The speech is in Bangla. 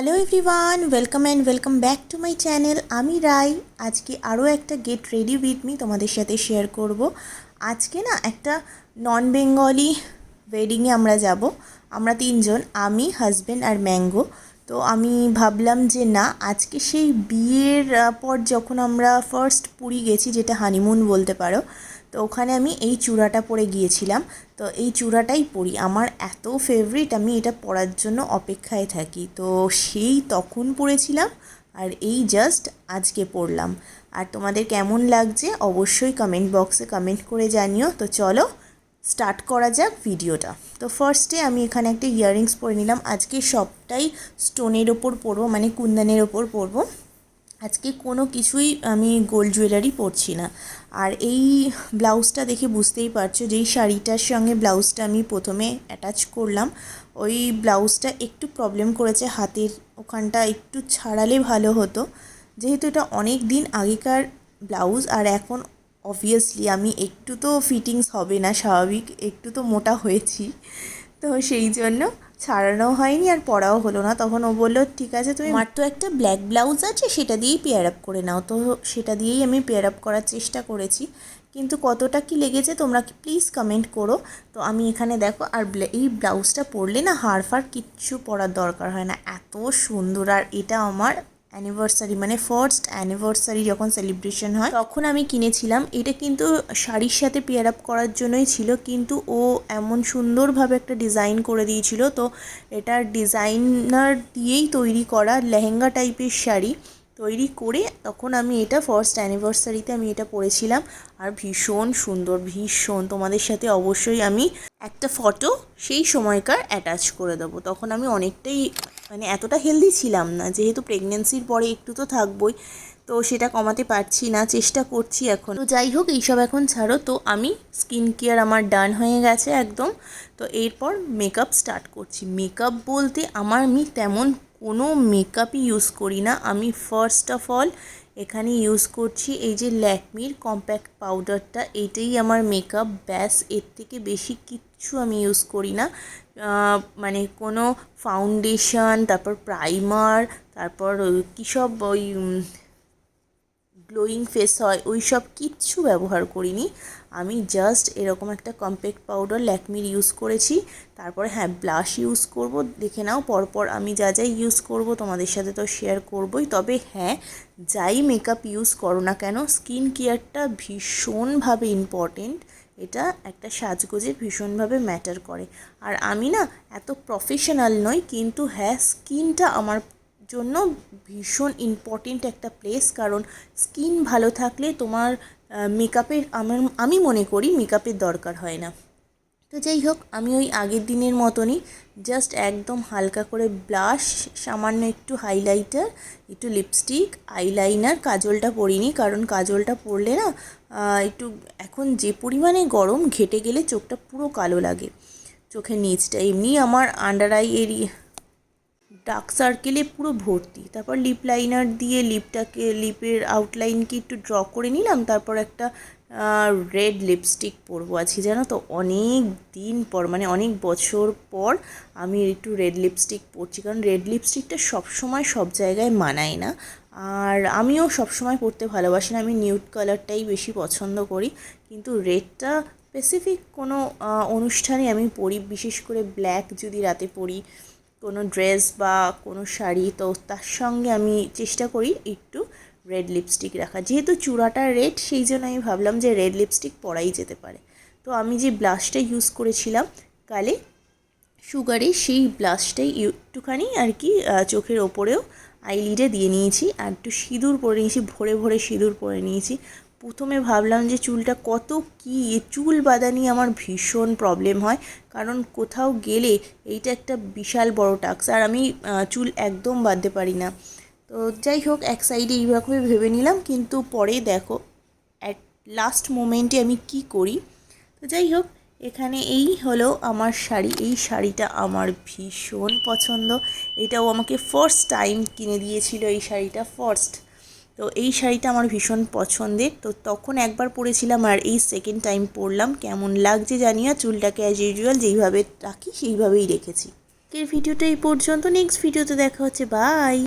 Hello everyone, welcome back to my channel. আমি রাই। আজকে আরও একটা গেট রেডি উইথ মি তোমাদের সাথে শেয়ার করব। আজকে না একটা নন বেঙ্গলি ওয়েডিংয়ে আমরা যাব। আমরা তিনজন, আমি, হাজব্যান্ড আর ম্যাঙ্গো। তো আমি ভাবলাম যে না, আজকে সেই বিয়ের পর যখন আমরা ফার্স্ট পুরী গেছি, যেটা হানিমুন বলতে পারো, তো ওখানে আমি এই চূড়াটা পরে গিয়েছিলাম। তো এই চূড়াটাই পরি, আমার এত ফেভারিট, আমি এটা পরার জন্য অপেক্ষায় থাকি। তো সেই তখন পরেছিলাম আর এই জাস্ট আজকে পরলাম। আর তোমাদের কেমন লাগছে অবশ্যই কমেন্ট বক্সে কমেন্ট করে জানিও। তো চলো স্টার্ট করা যাক ভিডিওটা। তো ফার্স্টে আমি এখানে একটা ইয়াররিংস পরে নিলাম। আজকে সবটাই স্টোনের ওপর পরবো, মানে কুন্দনের ওপর পরবো। আজকে কোনো কিছুই আমি গোল্ড জুয়েলারি পরছি না। আর এই ব্লাউজটা দেখে বুঝতেই পারছো, যেই শাড়িটার সঙ্গে ব্লাউজটা আমি প্রথমে অ্যাটাচ করলাম, ওই ব্লাউজটা একটু প্রবলেম করেছে, হাতের ওখানটা একটু ছাড়ালে ভালো হতো। যেহেতু এটা অনেক দিন আগেকার ব্লাউজ, আর এখন অবভিয়াসলি আমি একটু তো ফিটিংস হবে না, স্বাভাবিক, একটু তো মোটা হয়েছি, তো সেই জন্য ছাড়ানো হয়নি আর পরাও হলো না। তখন ও বললো ঠিক আছে, তুমি, আমার তো একটা ব্ল্যাক ব্লাউজ আছে, সেটা দিয়েই পেয়ার আপ করে নাও। তো সেটা দিয়েই আমি পেয়ার আপ করার চেষ্টা করেছি, কিন্তু কতটা কি লেগেছে তোমরা প্লিজ কমেন্ট করো। তো আমি এখানে দেখো, আর এই ব্লাউজটা পরলে না হাড় ফাড় কিচ্ছু পরার দরকার হয় না, এত সুন্দর। আর এটা আমার অ্যানিভার্সারি, মানে ফার্স্ট অ্যানিভার্সারি যখন সেলিব্রেশন হয় তখন আমি কিনেছিলাম। এটা কিন্তু শাড়ির সাথে পেয়ার আপ করার জন্যই ছিল, কিন্তু ও এমন সুন্দরভাবে একটা ডিজাইন করে দিয়েছিল। তো এটার ডিজাইনার দিয়েই তৈরি করা লেহেঙ্গা টাইপের শাড়ি তৈরি করে তখন আমি এটা ফার্স্ট অ্যানিভার্সারিতে আমি এটা পরেছিলাম। আর ভীষণ সুন্দর, ভীষণ। তোমাদের সাথে অবশ্যই আমি একটা ফটো সেই সময়কার অ্যাটাচ করে দেবো। তখন আমি অনেকটাই, মানে এতটা হেলদি ছিলাম না, যেহেতু প্রেগনেন্সির পরে একটু তো থাকবোই, তো সেটা কমাতে পারছি না, চেষ্টা করছি এখন। তো যাই হোক, এইসব এখন ছাড়ো। তো আমি স্কিন কেয়ার আমার ডান হয়ে গেছে একদম। তো এরপর মেকআপ স্টার্ট করছি। মেকআপ বলতে আমি তেমন কোনো মেকআপই ইউজ করি না। আমি ফার্স্ট অফ অল এখানে ইউজ করছি এই যে ল্যাকমির কম্প্যাক্ট পাউডারটা, এইটাই আমার মেকআপ, ব্যাস। এর থেকে বেশি কিচ্ছু আমি ইউজ করি না। মানে কোনো ফাউন্ডেশন, তারপর প্রাইমার, তারপর কী সব ওই গ্লোয়িং ফেস হয়, ওই সব কিচ্ছু ব্যবহার করিনি। আমি জাস্ট এরকম একটা কম্প্যাক্ট পাউডার ল্যাকমির ইউজ করেছি। তারপরে হ্যাঁ, ব্লাশ ইউজ করব, দেখে নাও পরপর আমি যা যা ইউজ করব তোমাদের সাথে তো শেয়ার করবই। তবে হ্যাঁ, যাই মেকআপ ইউজ করো না কেন, স্কিন কেয়ারটা ভীষণভাবে ইম্পর্টেন্ট। এটা একটা সাজগোজে ভীষণভাবে ম্যাটার করে। আর আমি না এত প্রফেশনাল নই, কিন্তু হ্যাঁ, স্কিনটা আমার জন্য ভীষণ ইম্পর্টেন্ট একটা প্লেস। কারণ স্কিন ভালো থাকলে তোমার মেকআপের, আমি মনে করি মেকআপের দরকার হয় না। তো যাই হোক, আমি ওই আগের দিনের মতনই জাস্ট একদম হালকা করে ব্লাশ, সামান্য একটু হাইলাইটার, একটু লিপস্টিক, আইলাইনার, কাজলটা পরিনি, কারণ কাজলটা পরলে না একটু, এখন যে পরিমাণে গরম, ঘেটে গেলে চোখটা পুরো কালো লাগে, চোখের নিচটা। এমনি আমার আন্ডার আই এরিয়া ডার্ক সার্কেলে পুরো ভর্তি। তারপর লিপ লাইনার দিয়ে লিপের আউটলাইনকে একটু ড্র করে নিলাম। তারপর একটা রেড লিপস্টিক পরবো আজকে, জানো তো, অনেক দিন পর, মানে অনেক বছর পর আমি একটু রেড লিপস্টিক পরছি। কারণ রেড লিপস্টিকটা সবসময় সব জায়গায় মানায় না, আর আমিও সবসময় পরতে ভালোবাসি না, আমি নিউড কালারটাই বেশি পছন্দ করি। কিন্তু রেডটা স্পেসিফিক কোনো অনুষ্ঠানে আমি পরি, বিশেষ করে ব্ল্যাক যদি রাতে পরি কোনো ড্রেস বা কোনো শাড়ি, তো তার সঙ্গে আমি চেষ্টা করি একটু রেড লিপস্টিক রাখা। যেহেতু চূড়াটা রেড, সেই জন্য আমি ভাবলাম যে রেড লিপস্টিক পরাই যেতে পারে। তো আমি যে ব্লাশটা ইউজ করেছিলাম কালে সুগারে, সেই ব্লাশটাই একটুখানি আর কি চোখের ওপরেও আইলিডে দিয়ে নিয়েছি। আর একটু সিঁদুর পরে নিয়েছি, ভরে ভরে সিঁদুর পরে নিয়েছি। প্রথমে ভাবলাম যে চুলটা কত কী, চুল বাঁধা নিয়ে আমার ভীষণ প্রবলেম হয়, কারণ কোথাও গেলে এইটা একটা বিশাল বড় টাস্ক, আর আমি চুল একদম বাঁধতে পারি না। তো যাই হোক, এক সাইডে এইভাবে ভেবে নিলাম, কিন্তু পরে দেখো অ্যাট লাস্ট মোমেন্টে আমি কি করি। তো যাই হোক, এখানে এই হলো আমার শাড়ি। এই শাড়িটা আমার ভীষণ পছন্দ। এটাও আমাকে ফার্স্ট টাইম কিনে দিয়েছিল এই শাড়িটা, ফার্স্ট। তো এই শাড়িটা আমার ভীষণ পছন্দের। তো তখন একবার পরেছিলাম, আর এই সেকেন্ড টাইম পরলাম। কেমন লাগছে জানি না, চুলটাকে অ্যাজ ইউজুয়াল যেইভাবে রাখি সেইভাবেই রেখেছি। আজকের ভিডিওটা এই পর্যন্ত, নেক্সট ভিডিওতে দেখা হচ্ছে, বাই।